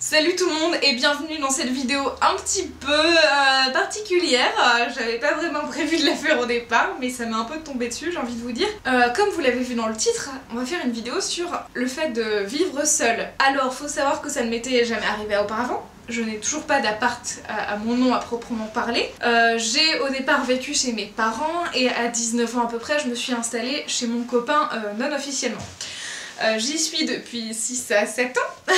Salut tout le monde et bienvenue dans cette vidéo un petit peu particulière. J'avais pas vraiment prévu de la faire au départ, mais ça m'a un peu tombé dessus, j'ai envie de vous dire. Comme vous l'avez vu dans le titre, on va faire une vidéo sur le fait de vivre seul. Alors faut savoir que ça ne m'était jamais arrivé auparavant. Je n'ai toujours pas d'appart à mon nom à proprement parler. J'ai au départ vécu chez mes parents et à 19 ans à peu près je me suis installée chez mon copain non officiellement. J'y suis depuis 6 à 7 ans,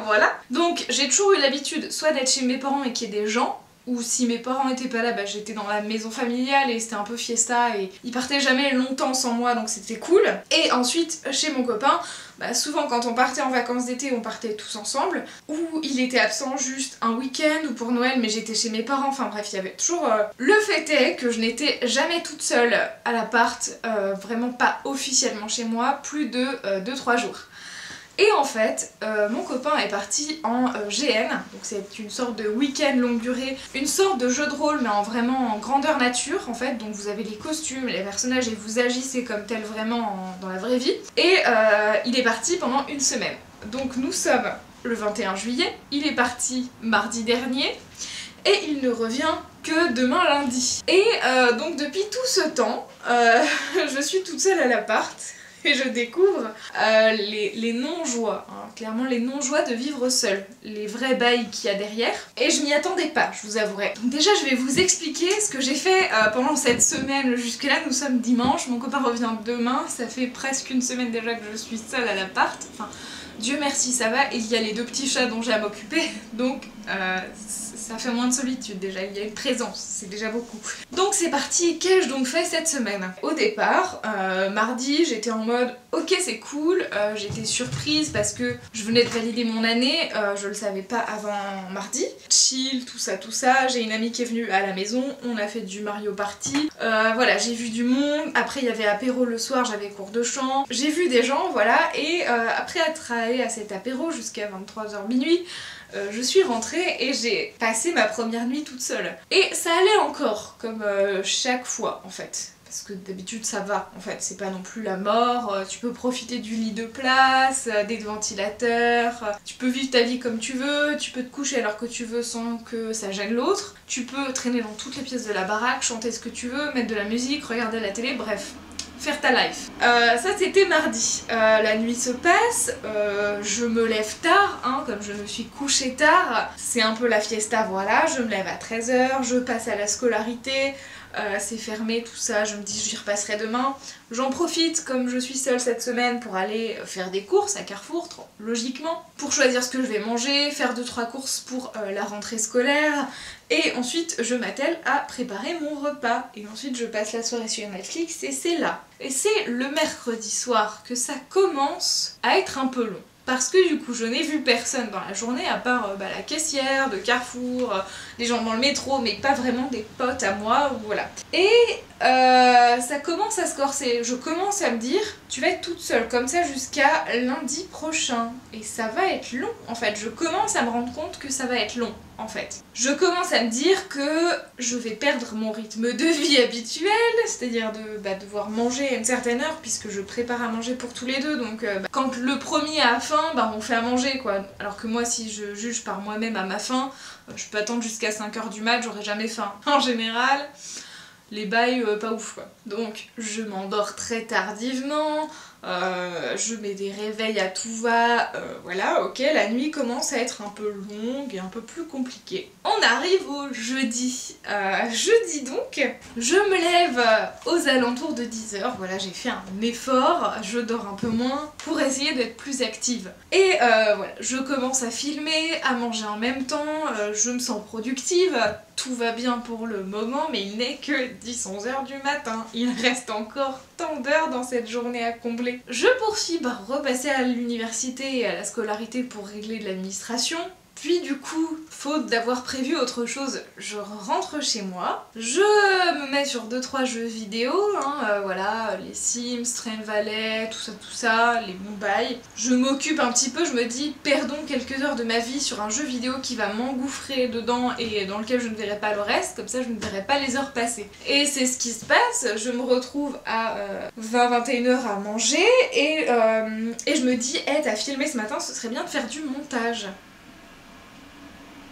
voilà. Donc j'ai toujours eu l'habitude soit d'être chez mes parents et qu'il y ait des gens, ou si mes parents étaient pas là, bah, j'étais dans la maison familiale et c'était un peu fiesta et ils partaient jamais longtemps sans moi donc c'était cool. Et ensuite chez mon copain, bah, souvent quand on partait en vacances d'été on partait tous ensemble, ou il était absent juste un week-end ou pour Noël mais j'étais chez mes parents, enfin bref il y avait toujours... Le fait est que je n'étais jamais toute seule à l'appart, vraiment pas officiellement chez moi, plus de 2-3 jours. Et en fait, mon copain est parti en GN, donc c'est une sorte de week-end longue durée, une sorte de jeu de rôle mais vraiment en grandeur nature en fait, donc vous avez les costumes, les personnages et vous agissez comme tel vraiment dans la vraie vie. Et il est parti pendant une semaine. Donc nous sommes le 21 juillet, il est parti mardi dernier et il ne revient que demain lundi. Et donc depuis tout ce temps, je suis toute seule à l'appart. Et je découvre les non-joies, hein, clairement les non-joies de vivre seule, les vrais bails qu'il y a derrière. Et je m'y attendais pas, je vous avouerai. Donc déjà je vais vous expliquer ce que j'ai fait pendant cette semaine. Jusque là nous sommes dimanche, mon copain revient demain, ça fait presque une semaine déjà que je suis seule à l'appart. Enfin, Dieu merci ça va, il y a les 2 petits chats dont j'ai à m'occuper, donc ça fait moins de solitude déjà, il y a une présence, c'est déjà beaucoup. Donc c'est parti, qu'ai-je donc fait cette semaine? Au départ, mardi, j'étais en mode ok c'est cool, j'étais surprise parce que je venais de valider mon année, je le savais pas avant mardi. Chill, tout ça, j'ai une amie qui est venue à la maison, on a fait du Mario Party, voilà j'ai vu du monde, après il y avait apéro le soir, j'avais cours de chant, j'ai vu des gens, voilà, et après être allée à cet apéro jusqu'à 23h minuit, je suis rentrée et j'ai passé ma première nuit toute seule. Et ça allait encore, comme chaque fois en fait. Parce que d'habitude ça va, en fait, c'est pas non plus la mort, tu peux profiter du lit de place, des ventilateurs, tu peux vivre ta vie comme tu veux, tu peux te coucher alors que tu veux sans que ça gêne l'autre, tu peux traîner dans toutes les pièces de la baraque, chanter ce que tu veux, mettre de la musique, regarder la télé, bref. Faire ta life. Ça c'était mardi. La nuit se passe, je me lève tard, hein, comme je me suis couchée tard. C'est un peu la fiesta, voilà. Je me lève à 13h, je passe à la scolarité, c'est fermé, tout ça. Je me dis j'y repasserai demain. J'en profite, comme je suis seule cette semaine, pour aller faire des courses à Carrefour, logiquement. Pour choisir ce que je vais manger, faire 2-3 courses pour la rentrée scolaire. Et ensuite je m'attelle à préparer mon repas. Et ensuite je passe la soirée sur Netflix et c'est là. Et c'est le mercredi soir que ça commence à être un peu long. Parce que du coup je n'ai vu personne dans la journée à part la caissière de Carrefour, les gens dans le métro, mais pas vraiment des potes à moi, voilà. Et ça commence à se corser, je commence à me dire tu vas être toute seule comme ça jusqu'à lundi prochain. Et ça va être long en fait, je commence à me rendre compte que ça va être long en fait. Je commence à me dire que je vais perdre mon rythme de vie habituel, c'est-à-dire de devoir manger à une certaine heure puisque je prépare à manger pour tous les deux, donc quand le premier a faim, on fait à manger quoi. Alors que moi si je juge par moi-même à ma faim, je peux attendre jusqu'à 5h du mat, j'aurai jamais faim. En général, les bails pas ouf quoi. Donc je m'endors très tardivement, je mets des réveils à tout va, voilà, ok, la nuit commence à être un peu longue et un peu plus compliquée. On arrive au jeudi. Jeudi donc, je me lève aux alentours de 10h, voilà, j'ai fait un effort, je dors un peu moins pour essayer d'être plus active. Et voilà, je commence à filmer, à manger en même temps, je me sens productive, tout va bien pour le moment, mais il n'est que 10-11h du matin. Il reste encore tant d'heures dans cette journée à combler. Je poursuis par repasser à l'université et à la scolarité pour régler de l'administration. Puis du coup, faute d'avoir prévu autre chose, je rentre chez moi, je me mets sur 2-3 jeux vidéo, hein, voilà, les Sims, Train Valley, tout ça, les bons bails. Je m'occupe un petit peu, je me dis, perdons quelques heures de ma vie sur un jeu vidéo qui va m'engouffrer dedans et dans lequel je ne verrai pas le reste, comme ça je ne verrai pas les heures passer. Et c'est ce qui se passe, je me retrouve à 20-21h à manger et je me dis, hey, t'as filmé ce matin, ce serait bien de faire du montage.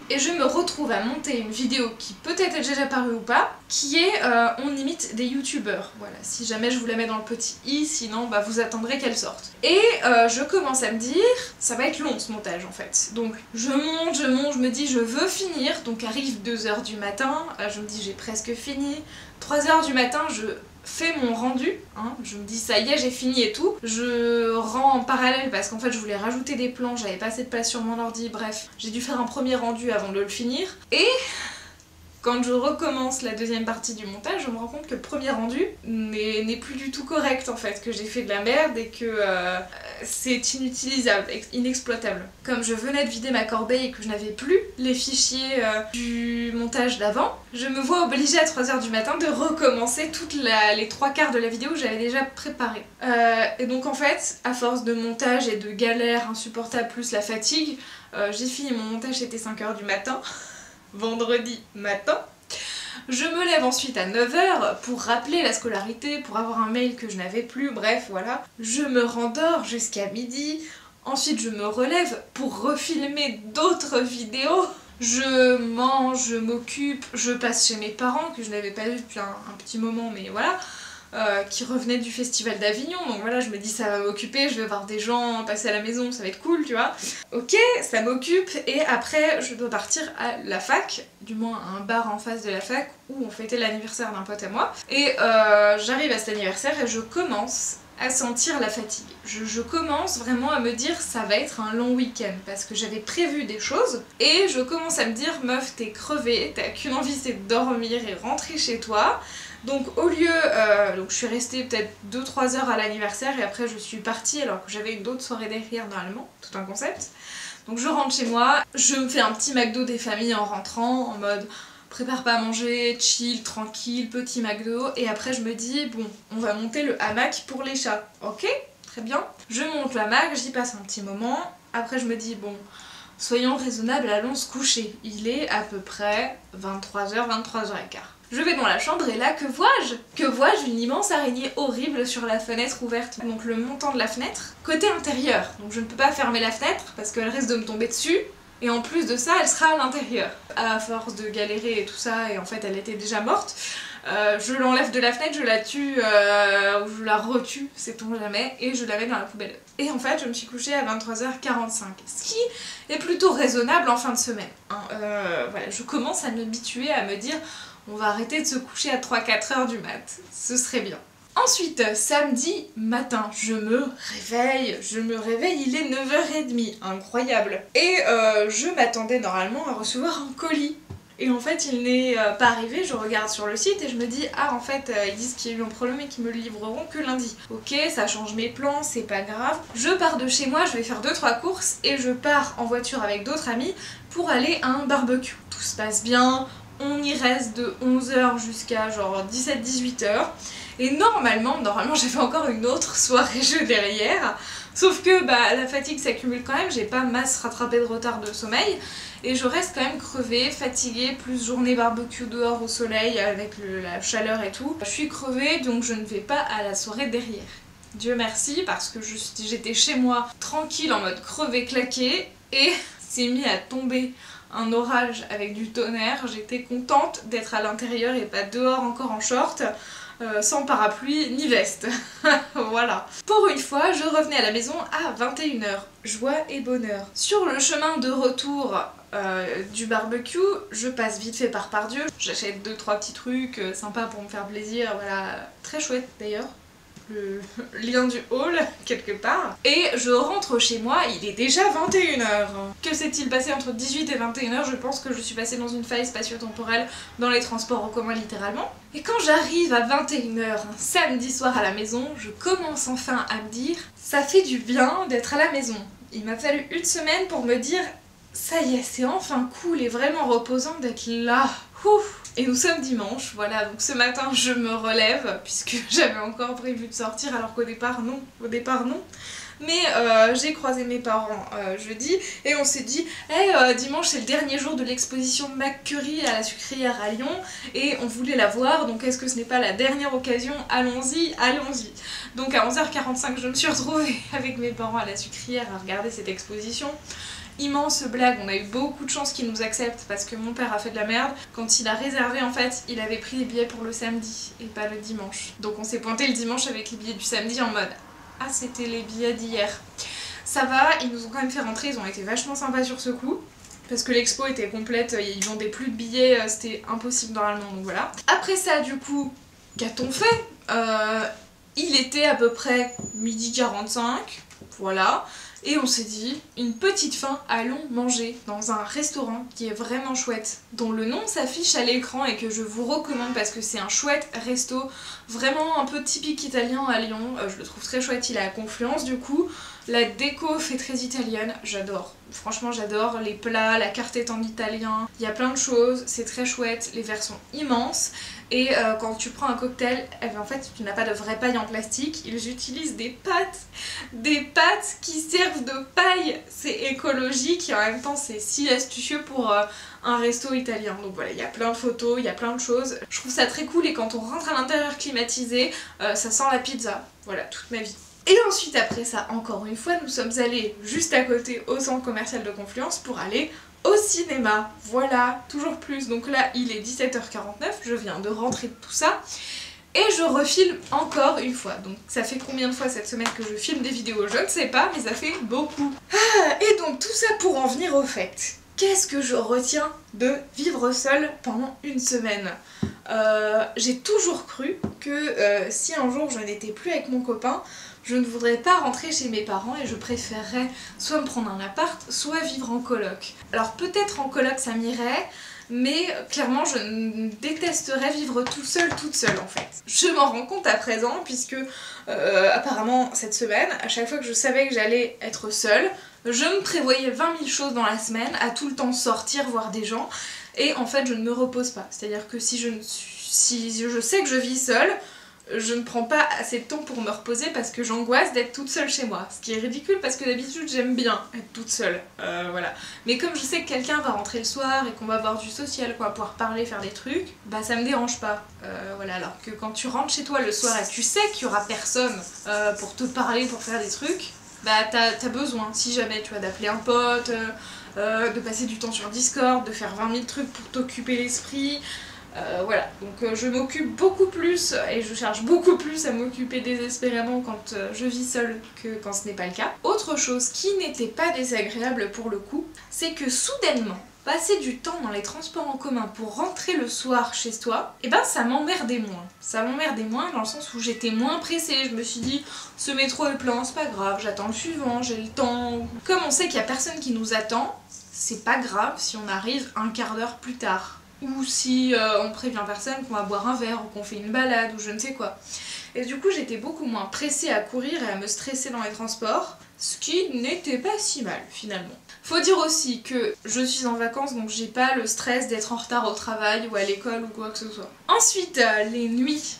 et je me retrouve à monter une vidéo qui peut-être est déjà apparue ou pas, qui est on imite des youtubeurs. Voilà, si jamais je vous la mets dans le petit i, sinon bah, vous attendrez qu'elle sorte. Et je commence à me dire, ça va être long ce montage en fait. Donc je monte, je me dis je veux finir, donc arrive 2h du matin, je me dis j'ai presque fini, 3h du matin je fais mon rendu, hein, je me dis ça y est j'ai fini et tout, je rends en parallèle parce qu'en fait je voulais rajouter des plans, j'avais pas assez de place sur mon ordi, bref, j'ai dû faire un premier rendu avant de le finir, et quand je recommence la deuxième partie du montage, je me rends compte que le premier rendu n'est plus du tout correct en fait, que j'ai fait de la merde et que c'est inutilisable, inexploitable. Comme je venais de vider ma corbeille et que je n'avais plus les fichiers du montage d'avant, je me vois obligée à 3h du matin de recommencer les 3/4 de la vidéo que j'avais déjà préparée. Et donc en fait, à force de montage et de galères insupportables plus la fatigue, j'ai fini mon montage, c'était 5h du matin. Vendredi matin. Je me lève ensuite à 9h pour rappeler la scolarité, pour avoir un mail que je n'avais plus, bref voilà. Je me rendors jusqu'à midi, ensuite je me relève pour refilmer d'autres vidéos. Je mange, je m'occupe, je passe chez mes parents que je n'avais pas vu depuis un petit moment mais voilà. Qui revenaient du festival d'Avignon, donc voilà je me dis ça va m'occuper, je vais voir des gens passer à la maison, ça va être cool tu vois. Ok, ça m'occupe et après je dois partir à la fac, du moins à un bar en face de la fac où on fêtait l'anniversaire d'un pote à moi. Et j'arrive à cet anniversaire et je commence à sentir la fatigue. Je commence vraiment à me dire ça va être un long week-end parce que j'avais prévu des choses et je commence à me dire meuf t'es crevée, t'as qu'une envie c'est de dormir et rentrer chez toi. Donc au lieu, donc je suis restée peut-être 2-3 heures à l'anniversaire et après je suis partie alors que j'avais une autre soirée derrière normalement, tout un concept. Donc je rentre chez moi, je me fais un petit McDo des familles en rentrant en mode prépare pas à manger, chill, tranquille, petit McDo et après je me dis bon on va monter le hamac pour les chats, ok très bien. Je monte le hamac, j'y passe un petit moment, après je me dis bon soyons raisonnables, allons se coucher, il est à peu près 23h, 23h15. Je vais dans la chambre et là, que vois-je? Que vois-je? Une immense araignée horrible sur la fenêtre ouverte. Donc le montant de la fenêtre, côté intérieur. Donc je ne peux pas fermer la fenêtre parce qu'elle risque de me tomber dessus. Et en plus de ça, elle sera à l'intérieur. À force de galérer et tout ça, et en fait elle était déjà morte, je l'enlève de la fenêtre, je la tue, ou je la retue, sait-on jamais, et je la mets dans la poubelle. Et en fait, je me suis couchée à 23h45, ce qui est plutôt raisonnable en fin de semaine. Hein. Voilà, je commence à m'habituer à me dire on va arrêter de se coucher à 3-4 heures du mat, ce serait bien. Ensuite, samedi matin, je me réveille, il est 9h30, incroyable. Et je m'attendais normalement à recevoir un colis. Et en fait, il n'est pas arrivé, je regarde sur le site et je me dis ah en fait, ils disent qu'il y a eu un problème et qu'ils me le livreront que lundi. Ok, ça change mes plans, c'est pas grave. Je pars de chez moi, je vais faire 2-3 courses et je pars en voiture avec d'autres amis pour aller à un barbecue. Tout se passe bien. On y reste de 11h jusqu'à genre 17-18h et normalement j'avais encore une autre soirée jeu derrière sauf que bah, la fatigue s'accumule quand même, j'ai pas masse rattrapé de retard de sommeil et je reste quand même crevée, fatiguée, plus journée barbecue dehors au soleil avec la chaleur et tout. Je suis crevée donc je ne vais pas à la soirée derrière. Dieu merci parce que j'étais chez moi tranquille en mode crevée claquée et c'est mis à tomber un orage avec du tonnerre, j'étais contente d'être à l'intérieur et pas dehors encore en short, sans parapluie ni veste. Voilà. Pour une fois, je revenais à la maison à 21h. Joie et bonheur. Sur le chemin de retour du barbecue, je passe vite fait par Pardieu. J'achète 2-3 petits trucs sympas pour me faire plaisir, voilà. Très chouette d'ailleurs. Le lien du hall quelque part et je rentre chez moi, il est déjà 21h. Que s'est-il passé entre 18 et 21h? Je pense que je suis passée dans une faille spatio-temporelle dans les transports en commun littéralement. Et quand j'arrive à 21h un samedi soir à la maison, je commence enfin à me dire ça fait du bien d'être à la maison. Il m'a fallu une semaine pour me dire ça y est, c'est enfin cool et vraiment reposant d'être là. Ouf. Et nous sommes dimanche, voilà, donc ce matin je me relève puisque j'avais encore prévu de sortir alors qu'au départ non, Mais j'ai croisé mes parents jeudi et on s'est dit hey, dimanche c'est le dernier jour de l'exposition McCurry à la sucrière à Lyon et on voulait la voir, donc est-ce que ce n'est pas la dernière occasion? Allons-y, allons-y. Donc à 11h45 je me suis retrouvée avec mes parents à la sucrière à regarder cette exposition. immense blague, on a eu beaucoup de chance qu'il nous accepte parce que mon père a fait de la merde. Quand il a réservé en fait, il avait pris les billets pour le samedi et pas le dimanche. Donc on s'est pointé le dimanche avec les billets du samedi en mode ah c'était les billets d'hier. Ça va, ils nous ont quand même fait rentrer, ils ont été vachement sympas sur ce coup. Parce que l'expo était complète, ils vendaient plus de billets, c'était impossible normalement, donc voilà. Après ça du coup, qu'a-t-on fait? Il était à peu près 12h45, voilà. Et on s'est dit, une petite faim, allons manger dans un restaurant qui est vraiment chouette, dont le nom s'affiche à l'écran et que je vous recommande parce que c'est un chouette resto, vraiment un peu typique italien à Lyon, je le trouve très chouette, il est à Confluence du coup. La déco fait très italienne, j'adore. Franchement j'adore, les plats, la carte est en italien, il y a plein de choses, c'est très chouette, les verres sont immenses. Et quand tu prends un cocktail, en fait tu n'as pas de vraie paille en plastique, ils utilisent des pâtes qui servent de paille. C'est écologique et en même temps c'est si astucieux pour un resto italien. Donc voilà, il y a plein de photos, il y a plein de choses. Je trouve ça très cool et quand on rentre à l'intérieur climatisé, ça sent la pizza. Voilà, toute ma vie. Et ensuite après ça, encore une fois, nous sommes allés juste à côté au centre commercial de Confluence pour aller au cinéma. Voilà, toujours plus. Donc là, il est 17h49, je viens de rentrer de tout ça. Et je refilme encore une fois. Donc ça fait combien de fois cette semaine que je filme des vidéos? Je ne sais pas, mais ça fait beaucoup. Et donc tout ça pour en venir au fait. Qu'est-ce que je retiens de vivre seule pendant une semaine? J'ai toujours cru que si un jour je n'étais plus avec mon copain, je ne voudrais pas rentrer chez mes parents et je préférerais soit me prendre un appart, soit vivre en coloc. Alors peut-être en coloc ça m'irait, mais clairement je détesterais vivre tout seul, toute seule en fait. Je m'en rends compte à présent puisque apparemment cette semaine, à chaque fois que je savais que j'allais être seule, je me prévoyais 20 000 choses dans la semaine, à tout le temps sortir, voir des gens, et en fait je ne me repose pas. C'est-à-dire que si je sais que je vis seule, je ne prends pas assez de temps pour me reposer parce que j'angoisse d'être toute seule chez moi. Ce qui est ridicule parce que d'habitude j'aime bien être toute seule, voilà. Mais comme je sais que quelqu'un va rentrer le soir et qu'on va avoir du social, quoi, pouvoir parler, faire des trucs, bah ça me dérange pas. Voilà, alors que quand tu rentres chez toi le soir et tu sais qu'il y aura personne pour te parler, pour faire des trucs, bah t'as besoin, si jamais, tu vois, d'appeler un pote, de passer du temps sur Discord, de faire 20 000 trucs pour t'occuper l'esprit. Voilà, donc je m'occupe beaucoup plus et je cherche beaucoup plus à m'occuper désespérément quand je vis seule que quand ce n'est pas le cas. Autre chose qui n'était pas désagréable pour le coup, c'est que soudainement, passer du temps dans les transports en commun pour rentrer le soir chez toi, et ben ça m'emmerdait moins. Ça m'emmerdait moins dans le sens où j'étais moins pressée, je me suis dit ce métro est plein, c'est pas grave, j'attends le suivant, j'ai le temps. Comme on sait qu'il y a personne qui nous attend, c'est pas grave si on arrive un quart d'heure plus tard. Ou si on prévient personne qu'on va boire un verre ou qu'on fait une balade ou je ne sais quoi. Et du coup j'étais beaucoup moins pressée à courir et à me stresser dans les transports, ce qui n'était pas si mal finalement. Faut dire aussi que je suis en vacances donc j'ai pas le stress d'être en retard au travail ou à l'école ou quoi que ce soit. Ensuite les nuits,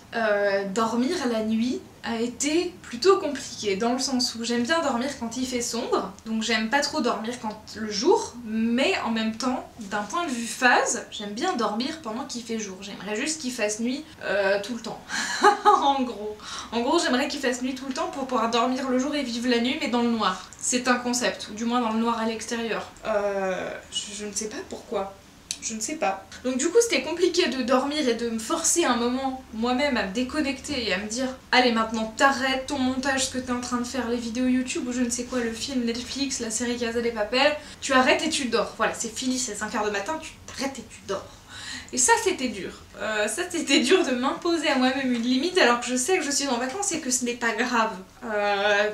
dormir la nuit a été plutôt compliqué dans le sens où j'aime bien dormir quand il fait sombre, donc j'aime pas trop dormir quand le jour, mais en même temps, d'un point de vue phase, j'aime bien dormir pendant qu'il fait jour. J'aimerais juste qu'il fasse nuit tout le temps. En gros j'aimerais qu'il fasse nuit tout le temps pour pouvoir dormir le jour et vivre la nuit mais dans le noir. C'est un concept, ou du moins dans le noir à l'extérieur. Je ne sais pas pourquoi. Je ne sais pas. Donc du coup c'était compliqué de dormir et de me forcer un moment moi-même à me déconnecter et à me dire allez maintenant t'arrêtes ton montage, ce que t'es en train de faire, les vidéos YouTube ou je ne sais quoi, le film Netflix, la série Casa de Papel, tu arrêtes et tu dors. Voilà, c'est fini, c'est 5h du matin, tu t'arrêtes et tu dors. Et ça c'était dur. Ça c'était dur de m'imposer à moi-même une limite alors que je sais que je suis en vacances et que ce n'est pas grave.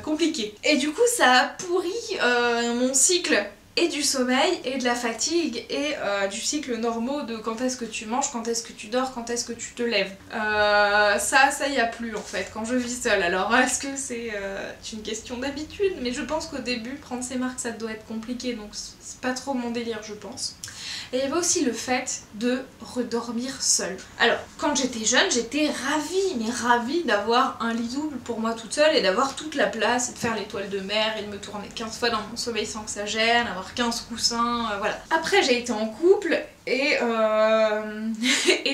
Compliqué. Et du coup ça a pourri mon cycle et du sommeil et de la fatigue et du cycle normal de quand est-ce que tu manges, quand est-ce que tu dors, quand est-ce que tu te lèves. Ça y a plus en fait quand je vis seule. Alors est-ce que c'est une question d'habitude? Mais je pense qu'au début prendre ses marques ça doit être compliqué donc c'est pas trop mon délire je pense. Et il y avait aussi le fait de redormir seule. Alors, quand j'étais jeune, j'étais ravie d'avoir un lit double pour moi toute seule et d'avoir toute la place et de faire l'étoile de mer et de me tourner 15 fois dans mon sommeil sans que ça gêne, avoir 15 coussins, voilà. Après, j'ai été en couple et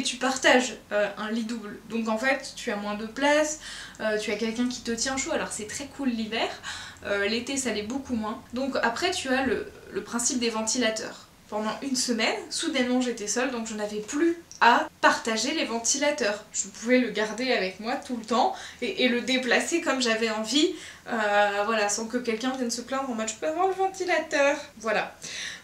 tu partages un lit double. Donc en fait, tu as moins de place, tu as quelqu'un qui te tient chaud, alors c'est très cool l'hiver. L'été ça l'est beaucoup moins. Donc après tu as le principe des ventilateurs. Pendant une semaine, soudainement j'étais seule, donc je n'avais plus à partager les ventilateurs. Je pouvais le garder avec moi tout le temps et le déplacer comme j'avais envie, voilà, sans que quelqu'un vienne se plaindre en mode je peux avoir le ventilateur. Voilà.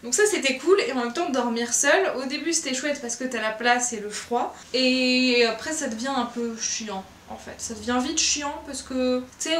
Donc ça c'était cool, et en même temps dormir seule, au début c'était chouette parce que t'as la place et le froid, et après ça devient un peu chiant. En fait, ça devient vite chiant parce que, tu sais,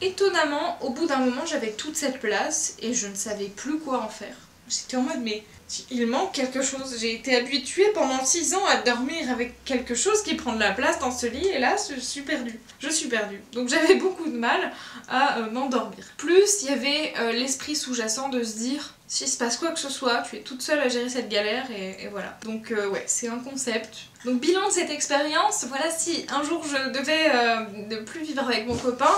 étonnamment, au bout d'un moment j'avais toute cette place et je ne savais plus quoi en faire. J'étais en mode mais il manque quelque chose. J'ai été habituée pendant 6 ans à dormir avec quelque chose qui prend de la place dans ce lit, et là je suis perdue. Je suis perdue. Donc j'avais beaucoup de mal à m'endormir. Plus il y avait l'esprit sous-jacent de se dire s'il se passe quoi que ce soit, tu es toute seule à gérer cette galère, et voilà. Donc ouais, c'est un concept. Donc bilan de cette expérience, voilà, si un jour je devais ne plus vivre avec mon copain,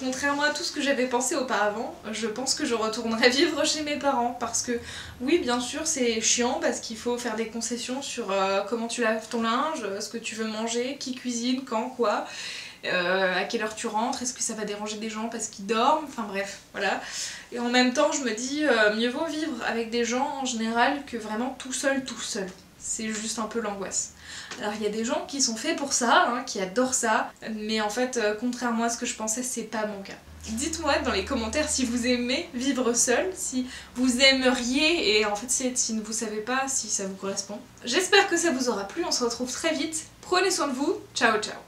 contrairement à tout ce que j'avais pensé auparavant, je pense que je retournerais vivre chez mes parents, parce que oui, bien sûr c'est chiant parce qu'il faut faire des concessions sur comment tu laves ton linge, ce que tu veux manger, qui cuisine, quand, quoi, à quelle heure tu rentres, est-ce que ça va déranger des gens parce qu'ils dorment, enfin bref, voilà. Et en même temps je me dis mieux vaut vivre avec des gens en général que vraiment tout seul. C'est juste un peu l'angoisse. Alors il y a des gens qui sont faits pour ça, hein, qui adorent ça, mais en fait, contrairement à ce que je pensais, c'est pas mon cas. Dites-moi dans les commentaires si vous aimez vivre seul, si vous aimeriez, et en fait si vous savez pas si ça vous correspond. J'espère que ça vous aura plu, on se retrouve très vite. Prenez soin de vous, ciao ciao.